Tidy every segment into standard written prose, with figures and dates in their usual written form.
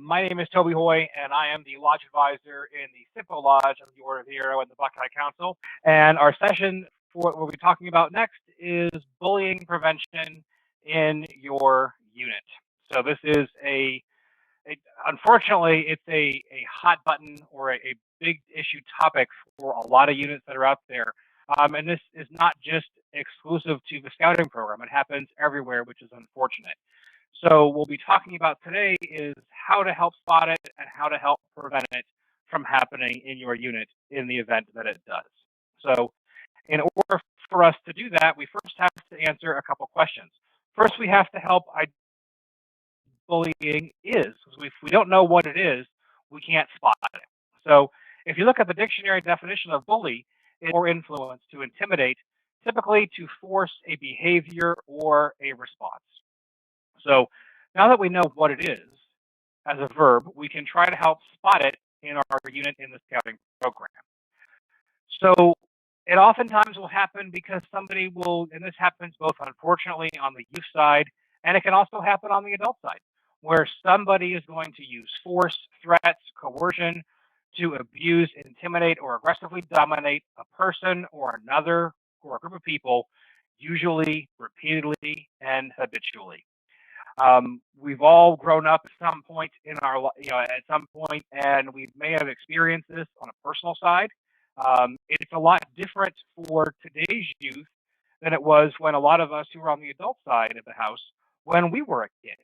My name is Toby Hoy, and I am the Lodge Advisor in the SIPO Lodge of the Order of the Arrow and the Buckeye Council. And our session for what we'll be talking about next is bullying prevention in your unit. So this is unfortunately, it's a hot button or a big issue topic for a lot of units that are out there. And this is not just exclusive to the scouting program. It happens everywhere, which is unfortunate. So what we'll be talking about today is how to help spot it and how to help prevent it from happening in your unit in the event that it does. So in order for us to do that, we first have to answer a couple questions. First, we have to help identify what bullying is. If we don't know what it is, we can't spot it. So if you look at the dictionary definition of bully, it's or influence, to intimidate, typically to force a behavior or a response. So now that we know what it is as a verb, we can try to help spot it in our unit in the scouting program. So it oftentimes will happen because somebody will, and this happens both unfortunately on the youth side, and it can also happen on the adult side, where somebody is going to use force, threats, coercion to abuse, intimidate, or aggressively dominate a person or another or a group of people, usually repeatedly and habitually. We've all grown up at some point in our, at some point, and we may have experienced this on a personal side. It's a lot different for today's youth than it was when a lot of us who were on the adult side of the house when we were a kid.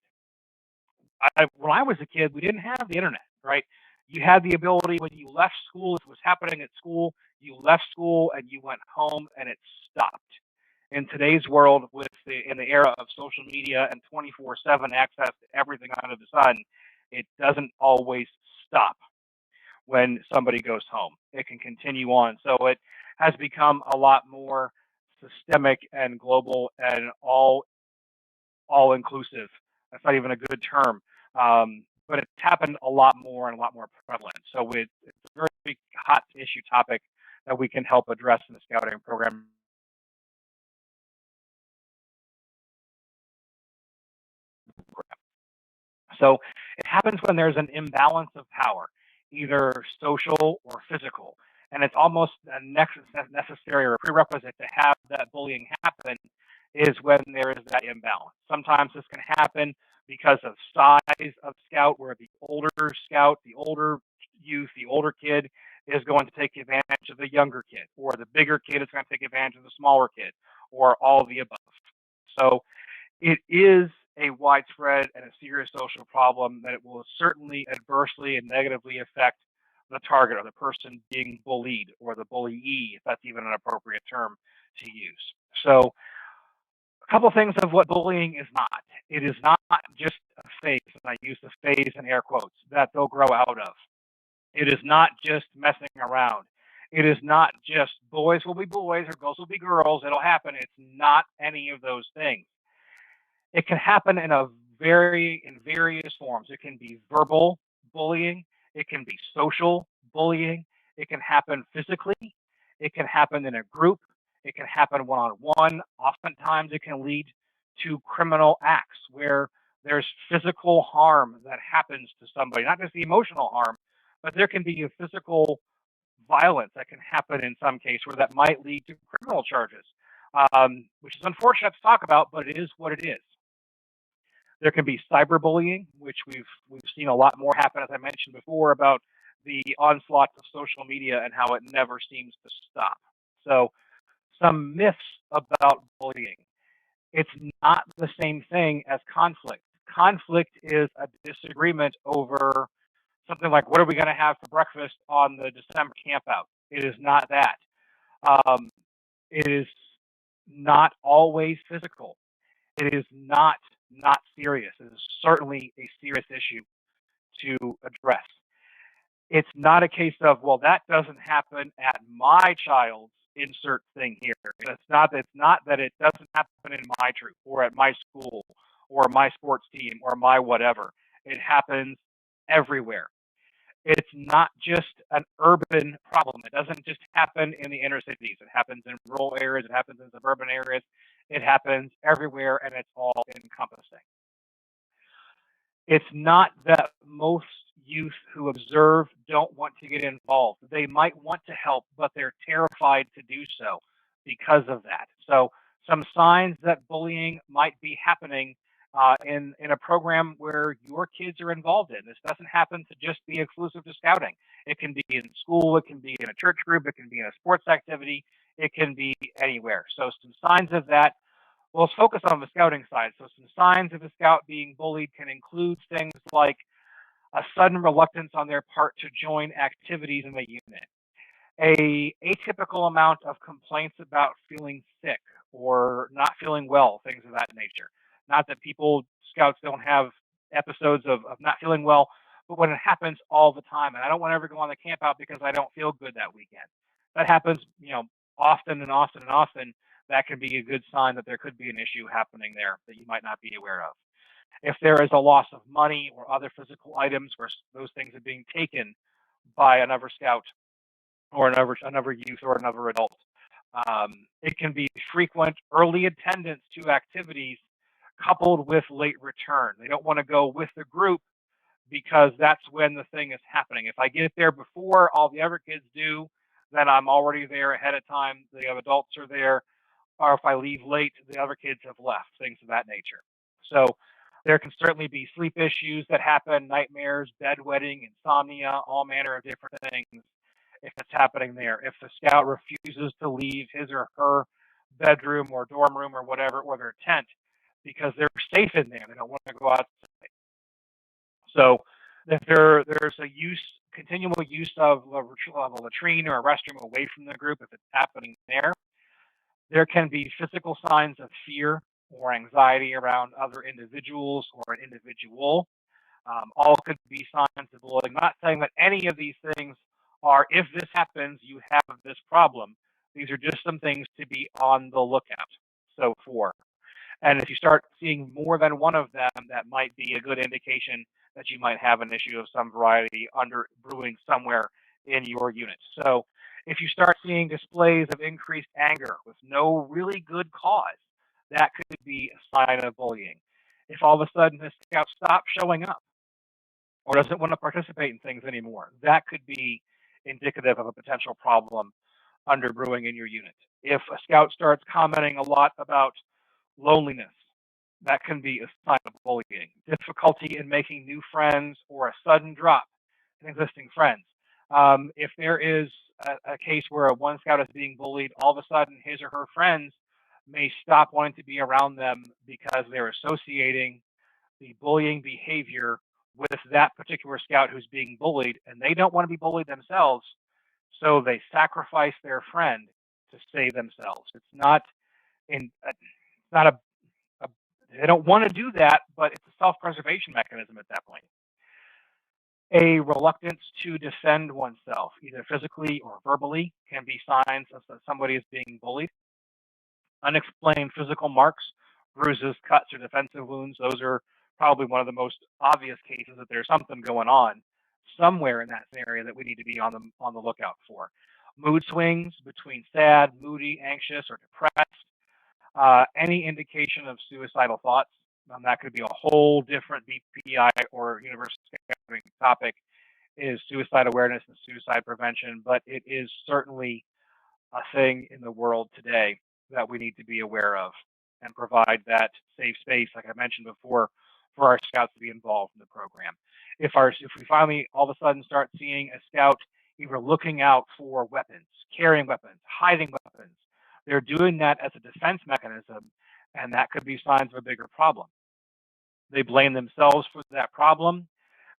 When I was a kid, we didn't have the internet, right? You had the ability when you left school, if it was happening at school, you left school and you went home and it stopped. In today's world, in the era of social media and 24/7 access to everything under the sun, it doesn't always stop when somebody goes home. It can continue on. So it has become a lot more systemic and global and all inclusive. That's not even a good term, but it's happened a lot more and a lot more prevalent. So it's a very big hot issue topic that we can help address in the scouting program. So it happens when there's an imbalance of power, either social or physical. And it's almost a necessary or a prerequisite to have that bullying happen is when there is that imbalance. Sometimes this can happen because of size of scout, where the older scout, the older youth, the older kid is going to take advantage of the younger kid, or the bigger kid is going to take advantage of the smaller kid, or all of the above. So it is a widespread and a serious social problem that it will certainly adversely and negatively affect the target or the person being bullied, or the bullyee, if that's even an appropriate term to use. So a couple things of what bullying is not. It is not just a phase, and I use the phase in air quotes, that they'll grow out of. It is not just messing around. It is not just boys will be boys or girls will be girls. It'll happen. It's not any of those things. It can happen in various forms. It can be verbal bullying. It can be social bullying. It can happen physically. It can happen in a group. It can happen one-on-one. Oftentimes it can lead to criminal acts where there's physical harm that happens to somebody, not just the emotional harm, but there can be a physical violence that can happen in some case where that might lead to criminal charges, which is unfortunate to talk about, but it is what it is. There can be cyberbullying, which we've seen a lot more happen, as I mentioned before, about the onslaught of social media and how it never seems to stop. So some myths about bullying. It's not the same thing as conflict. Conflict is a disagreement over something like, what are we going to have for breakfast on the December campout? It is not that. It is not always physical. It is not serious. It is certainly a serious issue to address. It's not a case of, well, that doesn't happen at my child's insert thing here. It's not that it doesn't happen in my troop or at my school or my sports team or my whatever. It happens everywhere. It's not just an urban problem. It doesn't just happen in the inner cities. It happens in rural areas. It happens in suburban areas. It happens everywhere, and it's all encompassing. It's not that most youth who observe don't want to get involved. They might want to help, but they're terrified to do so because of that. So, some signs that bullying might be happening in a program where your kids are involved in. This doesn't happen to just be exclusive to scouting. It can be in school, it can be in a church group, it can be in a sports activity, it can be anywhere. So, some signs of that. Well, let's focus on the scouting side. So, some signs of a scout being bullied can include things like a sudden reluctance on their part to join activities in the unit, a atypical amount of complaints about feeling sick or not feeling well, things of that nature. Not that scouts don't have episodes of not feeling well, but when it happens all the time, and I don't want to ever go on the camp out because I don't feel good that weekend. That happens, often and often and often. That could be a good sign that there could be an issue happening there that you might not be aware of. If there is a loss of money or other physical items where those things are being taken by another scout or another youth or another adult. It can be frequent early attendance to activities coupled with late return. They don't want to go with the group because that's when the thing is happening. If I get there before all the other kids do, then I'm already there ahead of time. The adults are there. Or if I leave late, the other kids have left, things of that nature. So there can certainly be sleep issues that happen, nightmares, bedwetting, insomnia, all manner of different things if it's happening there. If the scout refuses to leave his or her bedroom or dorm room or whatever, or their tent, because they're safe in there, they don't want to go outside. So if there's a continual use of a latrine or a restroom away from the group, if it's happening there can be physical signs of fear or anxiety around other individuals or an individual. All could be signs of bullying. Not saying that any of these things are, if this happens, you have this problem. These are just some things to be on the lookout. For. And if you start seeing more than one of them, that might be a good indication that you might have an issue of some variety under brewing somewhere in your unit. So if you start seeing displays of increased anger with no really good cause, that could be a sign of bullying. If all of a sudden the scout stops showing up or doesn't want to participate in things anymore, that could be indicative of a potential problem under brewing in your unit. If a scout starts commenting a lot about loneliness, that can be a sign of bullying. Difficulty in making new friends or a sudden drop in existing friends. If there is a case where one scout is being bullied, all of a sudden his or her friends may stop wanting to be around them because they're associating the bullying behavior with that particular scout who's being bullied, and they don't want to be bullied themselves, so they sacrifice their friend to save themselves. It's not a they don't want to do that, but it's a self-preservation mechanism at that point. A reluctance to defend oneself, either physically or verbally, can be signs that somebody is being bullied. Unexplained physical marks, bruises, cuts, or defensive wounds, those are probably one of the most obvious cases that there's something going on somewhere in that scenario that we need to be on the lookout for. Mood swings between sad, moody, anxious, or depressed. Any indication of suicidal thoughts. That could be a whole different BPI or university topic, is suicide awareness and suicide prevention, but it is certainly a thing in the world today that we need to be aware of and provide that safe space, like I mentioned before, for our scouts to be involved in the program. If we finally all of a sudden start seeing a scout either looking out for weapons, carrying weapons, hiding weapons, they're doing that as a defense mechanism, and that could be signs of a bigger problem. They blame themselves for that problem.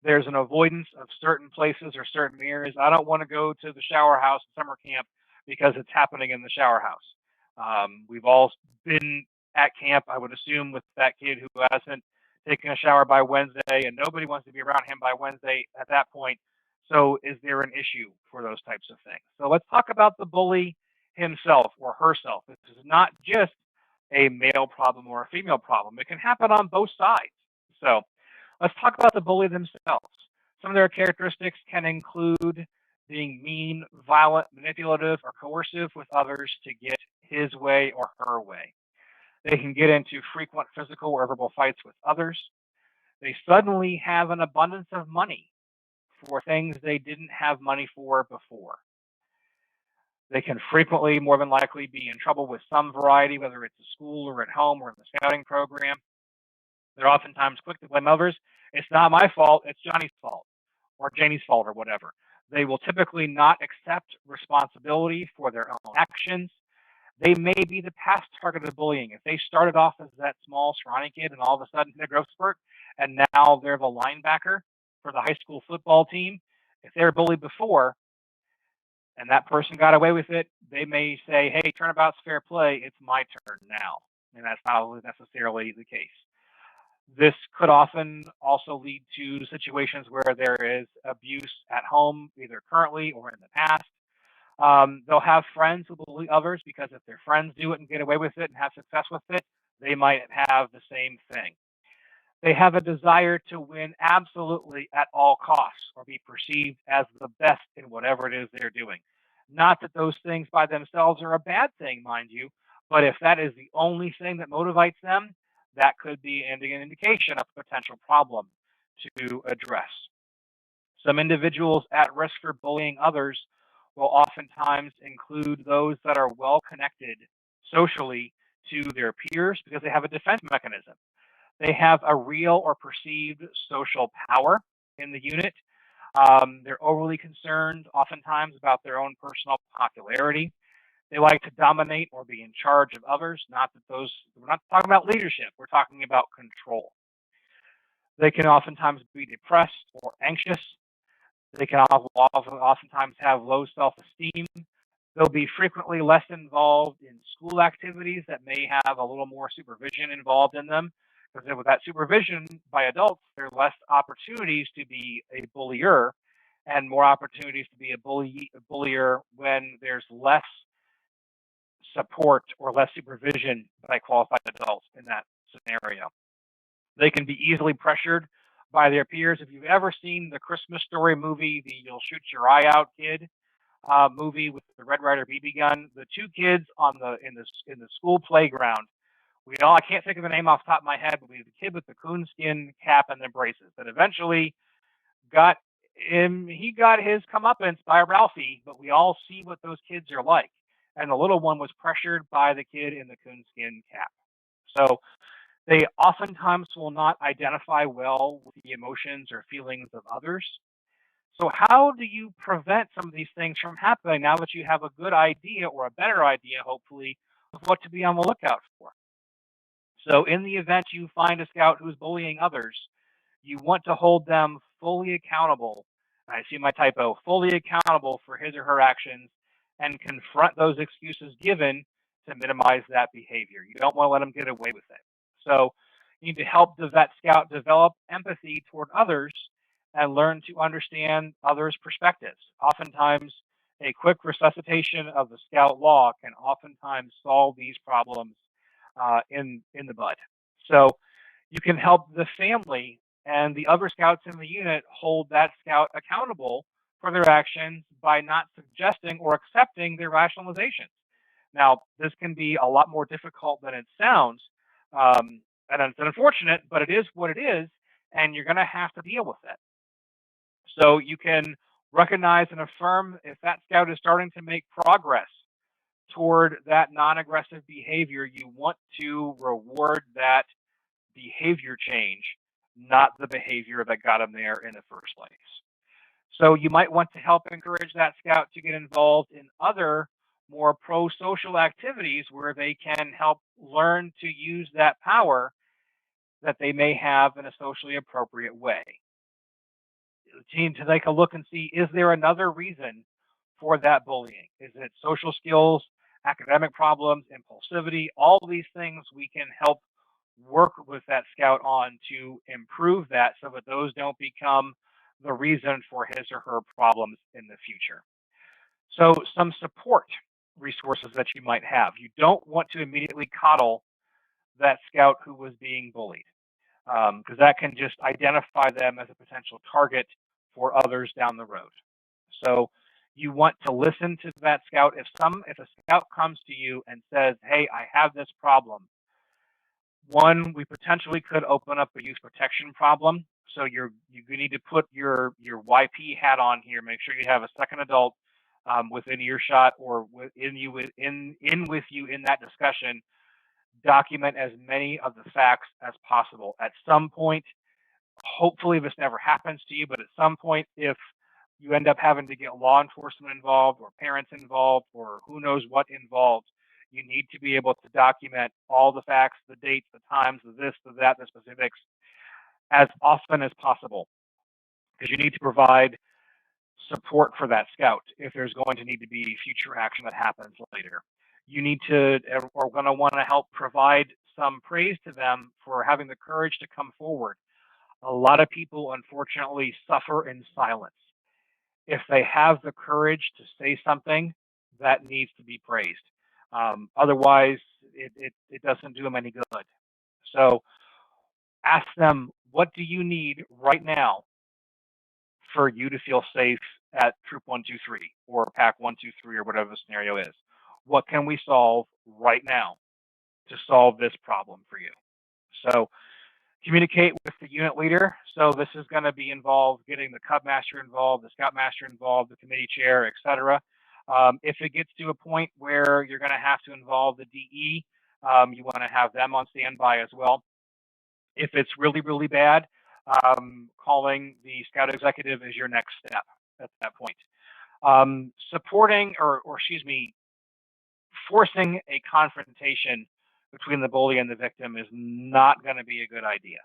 There's an avoidance of certain places or certain areas. I don't want to go to the shower house at summer camp because it's happening in the shower house. We've all been at camp, I would assume, with that kid who hasn't taken a shower by Wednesday, and nobody wants to be around him by Wednesday at that point. So is there an issue for those types of things? So let's talk about the bully himself or herself. This is not just a male problem or a female problem. It can happen on both sides. So let's talk about the bully themselves. Some of their characteristics can include being mean, violent, manipulative, or coercive with others to get his way or her way. They can get into frequent physical or verbal fights with others. They suddenly have an abundance of money for things they didn't have money for before. They can frequently, more than likely, be in trouble with some variety, whether it's at school or at home or in the scouting program. They're oftentimes quick to blame others. It's not my fault, it's Johnny's fault or Janie's fault or whatever. They will typically not accept responsibility for their own actions. They may be the past target of bullying. If they started off as that small, scrawny kid and all of a sudden hit a growth spurt, and now they're the linebacker for the high school football team, if they were bullied before and that person got away with it, they may say, hey, turnabout's fair play, it's my turn now. And that's not always necessarily the case. This could often also lead to situations where there is abuse at home, either currently or in the past. They'll have friends who bully others because if their friends do it and get away with it and have success with it, they might have the same thing. They have a desire to win absolutely at all costs or be perceived as the best in whatever it is they're doing. Not that those things by themselves are a bad thing, mind you, but if that is the only thing that motivates them, that could be an indication of a potential problem to address. Some individuals at risk for bullying others will oftentimes include those that are well connected socially to their peers because they have a defense mechanism. They have a real or perceived social power in the unit. They're overly concerned oftentimes about their own personal popularity. They like to dominate or be in charge of others. We're not talking about leadership, we're talking about control. They can oftentimes be depressed or anxious. They can oftentimes have low self-esteem. They'll be frequently less involved in school activities that may have a little more supervision involved in them. Because with that supervision by adults, there are less opportunities to be a bullier and more opportunities to be a bullier when there's less support or less supervision by qualified adults in that scenario. They can be easily pressured by their peers. If you've ever seen the Christmas Story movie, the You'll Shoot Your Eye Out Kid movie with the Red Ryder BB gun, the two kids in the school playground, I can't think of the name off the top of my head, but we have the kid with the coonskin cap and the braces that eventually got his comeuppance by Ralphie, but we all see what those kids are like. And the little one was pressured by the kid in the coonskin cap. So they oftentimes will not identify well with the emotions or feelings of others. So how do you prevent some of these things from happening now that you have a good idea or a better idea, hopefully, of what to be on the lookout for? So in the event you find a scout who's bullying others, you want to hold them fully accountable. I see my typo, fully accountable for his or her actions and confront those excuses given to minimize that behavior. You don't want to let them get away with it. So you need to help that scout develop empathy toward others and learn to understand others' perspectives. Oftentimes, a quick resuscitation of the scout law can oftentimes solve these problems in the bud. So you can help the family and the other scouts in the unit hold that scout accountable for their actions by not suggesting or accepting their rationalizations. Now, this can be a lot more difficult than it sounds, and it's unfortunate, but it is what it is, and you're going to have to deal with it. So you can recognize and affirm if that scout is starting to make progress toward that non-aggressive behavior. You want to reward that behavior change, not the behavior that got them there in the first place. So you might want to help encourage that scout to get involved in other more pro-social activities where they can help learn to use that power that they may have in a socially appropriate way. The team to take a look and see, is there another reason for that bullying? Is it social skills, academic problems, impulsivity? All these things we can help work with that scout on to improve that so that those don't become the reason for his or her problems in the future. So some support resources that you might have. You don't want to immediately coddle that scout who was being bullied, because that can just identify them as a potential target for others down the road. So you want to listen to that scout. If a scout comes to you and says, hey, I have this problem, One, we potentially could open up a youth protection problem. So you need to put your YP hat on here. Make sure you have a second adult within earshot or in with you in that discussion. Document as many of the facts as possible. At some point, hopefully this never happens to you, but at some point, if you end up having to get law enforcement involved or parents involved or who knows what involved, you need to be able to document all the facts, the dates, the times, the this, the that, the specifics as often as possible, because you need to provide support for that scout if there's going to need to be future action that happens later. You need to, or going to want to help provide some praise to them for having the courage to come forward. A lot of people, unfortunately, suffer in silence. If they have the courage to say something, that needs to be praised. Otherwise, it doesn't do them any good. So ask them, what do you need right now for you to feel safe at Troop 123 or Pack 123 or whatever the scenario is? What can we solve right now to solve this problem for you? So communicate with the unit leader. So this is going to be involved getting the Cub Master involved, the Scout Master involved, the committee chair, etc. If it gets to a point where you're going to have to involve the DE, you want to have them on standby as well. If it's really, really bad, calling the Scout executive is your next step at that point. Supporting or excuse me, forcing a confrontation between the bully and the victim is not going to be a good idea.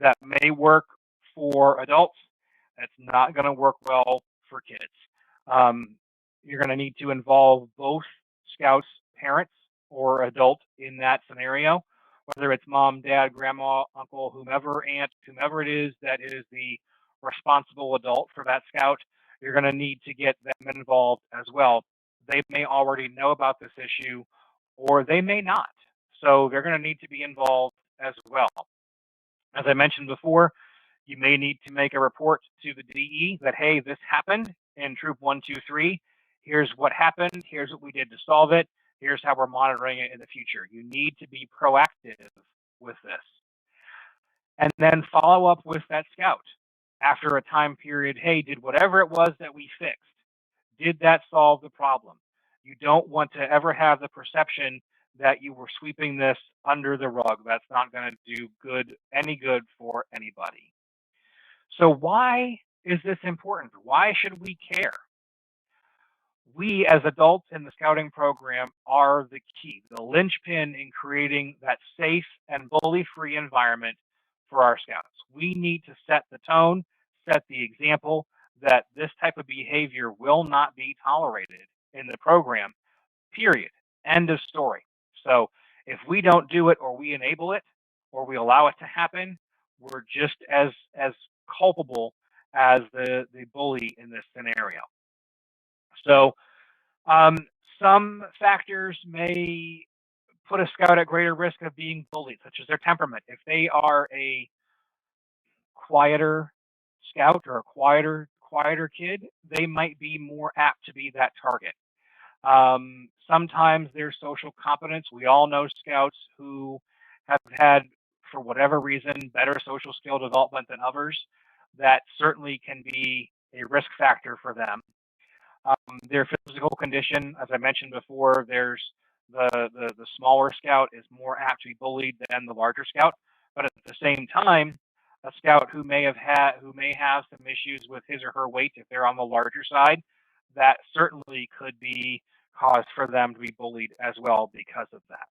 That may work for adults. That's not going to work well for kids. You're going to need to involve both scouts, parents, or adult in that scenario, whether it's mom, dad, grandma, uncle, whomever, aunt, whomever it is that is the responsible adult for that scout. You're going to need to get them involved as well. They may already know about this issue, or they may not. So they're going to need to be involved as well. As I mentioned before, you may need to make a report to the DE that, hey, this happened in Troop 123. Here's what happened. Here's what we did to solve it. Here's how we're monitoring it in the future. You need to be proactive with this. And then follow up with that scout after a time period. Hey, did whatever it was that we fixed, did that solve the problem? You don't want to ever have the perception that you were sweeping this under the rug. That's not going to do any good for anybody. So why is this important? Why should we care? We as adults in the scouting program are the key, the linchpin in creating that safe and bully-free environment for our scouts. We need to set the tone, set the example that this type of behavior will not be tolerated in the program, period. End of story. So if we don't do it or we enable it or we allow it to happen, we're just as culpable as the bully in this scenario. So some factors may put a scout at greater risk of being bullied, such as their temperament. If they are a quieter scout or a quieter kid, they might be more apt to be that target. Sometimes their social competence. We all know scouts who have had, for whatever reason, better social skill development than others. That certainly can be a risk factor for them. Their physical condition, as I mentioned before, there's the smaller scout is more apt to be bullied than the larger scout. But at the same time, a scout who may have some issues with his or her weight, if they're on the larger side, that certainly could be cause for them to be bullied as well because of that.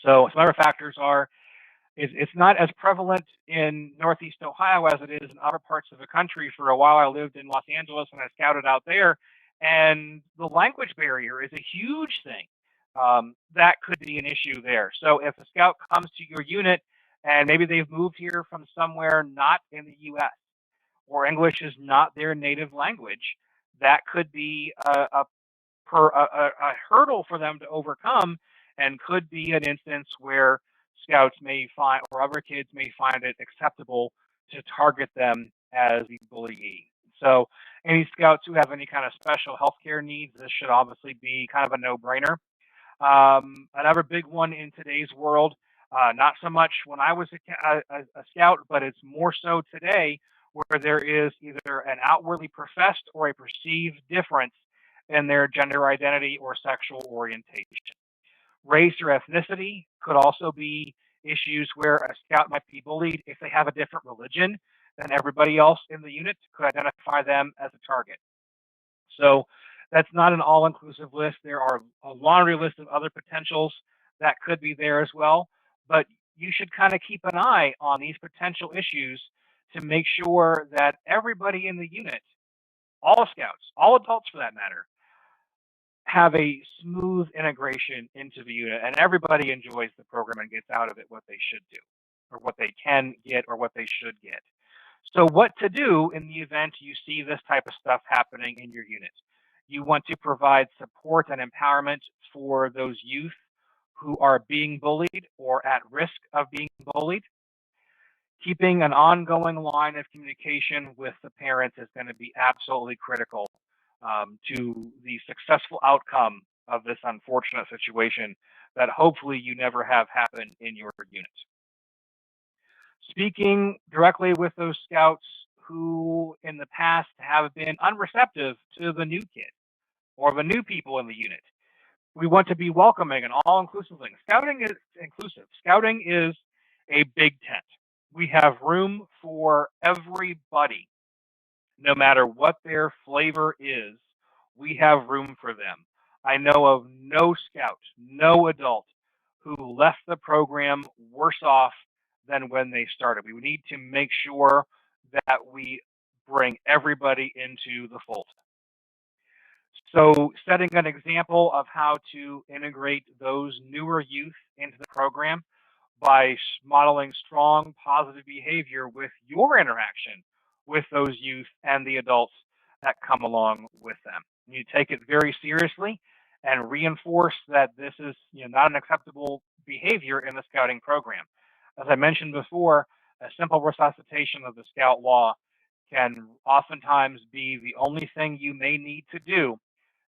So some other factors are, it's not as prevalent in Northeast Ohio as it is in other parts of the country. For a while, I lived in Los Angeles and I scouted out there, and the language barrier is a huge thing. That could be an issue there. So if a scout comes to your unit and maybe they've moved here from somewhere not in the U.S. or English is not their native language, that could be a hurdle for them to overcome, and could be an instance where scouts may find, or other kids may find it acceptable to target them as the bullying. So any scouts who have any kind of special healthcare needs, this should obviously be kind of a no-brainer. Another big one in today's world, Not so much when I was a scout, but it's more so today, where there is either an outwardly professed or a perceived difference in their gender identity or sexual orientation. Race or ethnicity could also be issues where a scout might be bullied if they have a different religion than everybody else in the unit, could identify them as a target. So that's not an all-inclusive list. There are a laundry list of other potentials that could be there as well, but you should kind of keep an eye on these potential issues to make sure that everybody in the unit, all scouts, all adults for that matter, have a smooth integration into the unit and everybody enjoys the program and gets out of it what they should do or what they can get or what they should get. So what to do in the event you see this type of stuff happening in your unit? You want to provide support and empowerment for those youth who are being bullied or at risk of being bullied. Keeping an ongoing line of communication with the parents is going to be absolutely critical to the successful outcome of this unfortunate situation that hopefully you never have happen in your unit. Speaking directly with those scouts who in the past have been unreceptive to the new kid or the new people in the unit. We want to be welcoming and all-inclusive. Scouting is inclusive. Scouting is a big tent. We have room for everybody, no matter what their flavor is. We have room for them. I know of no scout, no adult who left the program worse off than when they started. We need to make sure that we bring everybody into the fold. So setting an example of how to integrate those newer youth into the program by modeling strong positive behavior with your interaction with those youth and the adults that come along with them. You take it very seriously and reinforce that this is not an acceptable behavior in the scouting program. As I mentioned before, a simple resuscitation of the scout law can oftentimes be the only thing you may need to do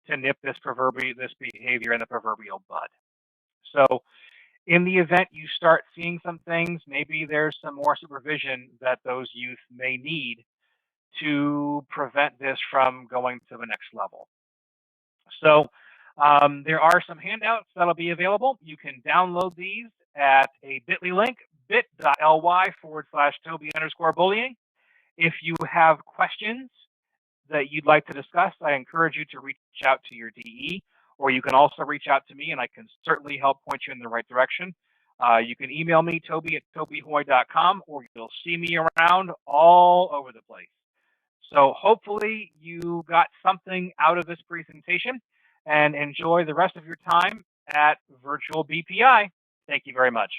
to nip this behavior in the proverbial bud. So in the event you start seeing some things, maybe there's some more supervision that those youth may need to prevent this from going to the next level. So there are some handouts that'll be available. You can download these at a bit.ly link, bit.ly/Toby_bullying. If you have questions that you'd like to discuss, I encourage you to reach out to your DE, or you can also reach out to me and I can certainly help point you in the right direction. You can email me, toby@tobyhoy.com, or you'll see me around all over the place. So hopefully you got something out of this presentation and enjoy the rest of your time at Virtual BPI. Thank you very much.